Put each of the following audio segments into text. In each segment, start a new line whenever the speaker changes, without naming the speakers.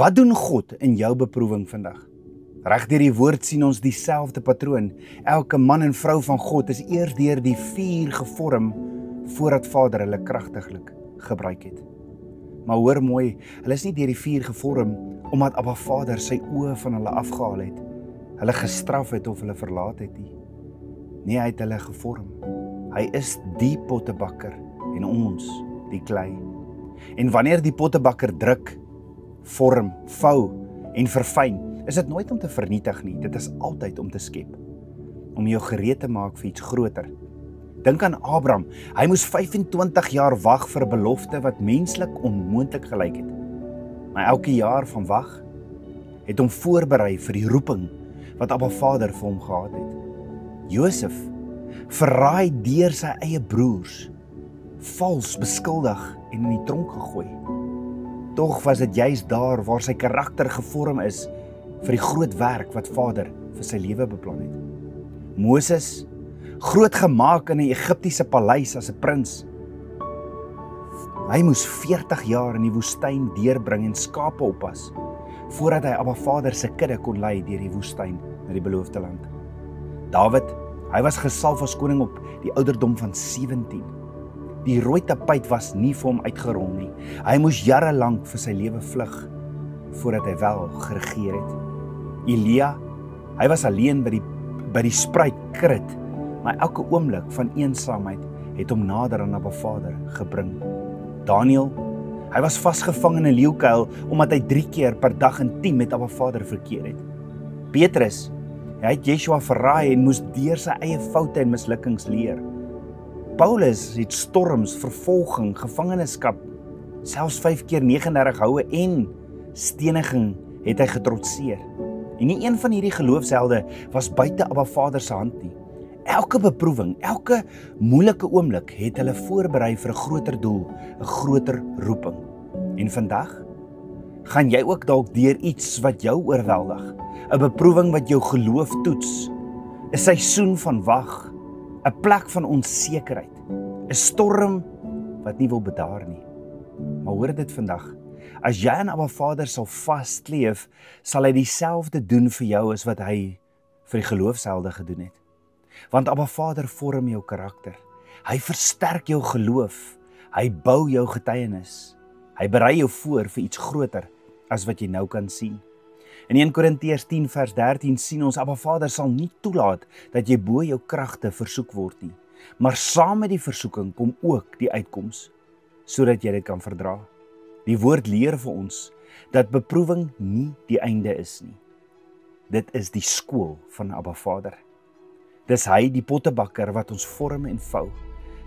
Wat doen God in jou beproewing vandag? Reg deur die woord sien ons dieselfde patroon. Elke man en vrou van God is eers deur die vuur gevorm voordat Vader hulle kragtiglik gebruik het. Maar hoor mooi, hulle is nie deur die vuur gevorm omdat Abba Vader sy oë van hulle afgehaal het, hulle gestraf het of hulle verlaat het nie. Nee, hy het hulle gevorm. Hy is die pottebakker en ons die klei. En wanneer die pottebakker druk, vorm, vou en verfyn, is dit nooit om te vernietig nie, dit is altyd om te skep, om jou gereed te maak vir iets groter. Dink aan Abraham, hy moes 25 jaar wag vir 'n belofte wat menslik onmoontlik gelyk het. Maar elke jaar van wag het hom voorberei vir die roeping wat Abba Vader vir hom gehad het. Josef, verraai deur sy eie broers, vals beskuldig en in die tronk gegooi. Tog was dit juis daar waar sy karakter gevorm is vir die groot werk wat Vader vir sy lewe beplan het. Moses, groot gemaak in 'n Egiptiese paleis as 'n prins. Hy moes 40 jaar in die woestyn deurbring en skape oppas, voordat hy Abba Vader se kudde kon lei deur die woestyn na die beloofde land. Dawid, hy was gesalf as koning op die ouderdom van 17. Die rooi tapuit was nie vir hom uitgerol nie. Hy moes jare lank vir sy lewe vlug, voordat hy wel geregeer het. Elia, hy was alleen by die spruitkrit, maar elke oomblik van eensaamheid het hom nader aan Abba Vader gebring. Daniel, hy was vasgevang in 'n leeukuil, omdat hy 3 keer per dag intiem met Abba Vader verkeer het. Petrus, hy het Yeshua verraai en moes deur sy eie foute en mislukkings leer. Paulus het storms, vervolging, gevangenskap, selfs 5 keer 39 houe en steniging het hy getrotseer. En nie een van hierdie geloofshelde was buite Abba Vader se hand nie. Elke beproewing, elke moeilike oomblik het hulle voorberei vir 'n groter doel, 'n groter roeping. En vandag gaan jy ook dalk deur iets wat jou oorweldig, 'n beproewing wat jou geloof toets, 'n seisoen van wag, 'n plek van onsekerheid, 'n storm wat nie wil bedaar nie. Maar hoor dit vandag, as jy aan Abba Vader sal vasleef, sal hy dieselfde doen vir jou as wat hy vir die geloofshelde gedoen het. Want Abba Vader vorm jou karakter. Hy versterk jou geloof. Hy bou jou getuienis. Hy berei jou voor vir iets groter as wat jy nou kan sien. In 1 Korintiërs 10 vers 13 sien ons, Abba Vader sal nie toelaat dat jy bo jou kragte versoek word nie. Maar saam met die versoeking kom ook die uitkoms, sodat jy dit kan verdra. Die woord leer vir ons dat beproewing nie die einde is nie. Dit is die skool van Abba Vader. Dis hy, die pottebakker, wat ons vorm en vou.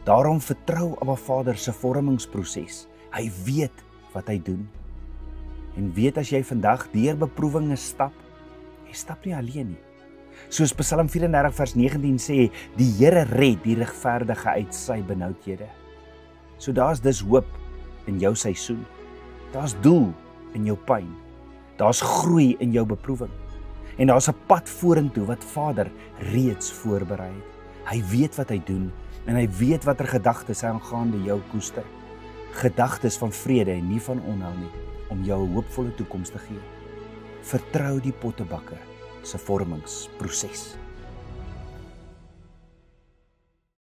Daarom vertrou Abba Vader se vormingsproses. Hy weet wat hy doen. En weet as jy vandag deur beproewinge stap, jy stap nie alleen nie. Soos Psalm 34 vers 19 sê, die Here red die regverdige uit sy benoudhede. So daar's dus hoop in jou seisoen. Daar's doel in jou pyn. Daar's groei in jou beproewing. En daar's 'n pad vorentoe wat Vader reeds voorberei het. Hy weet wat hy doen en hy weet watter gedagtes hy aangaande jou koester. Gedagtes van vrede en nie van onheil nie, om jou 'n hoopvolle toekoms te gee. Vertrou die pottebakker se vormingsproses.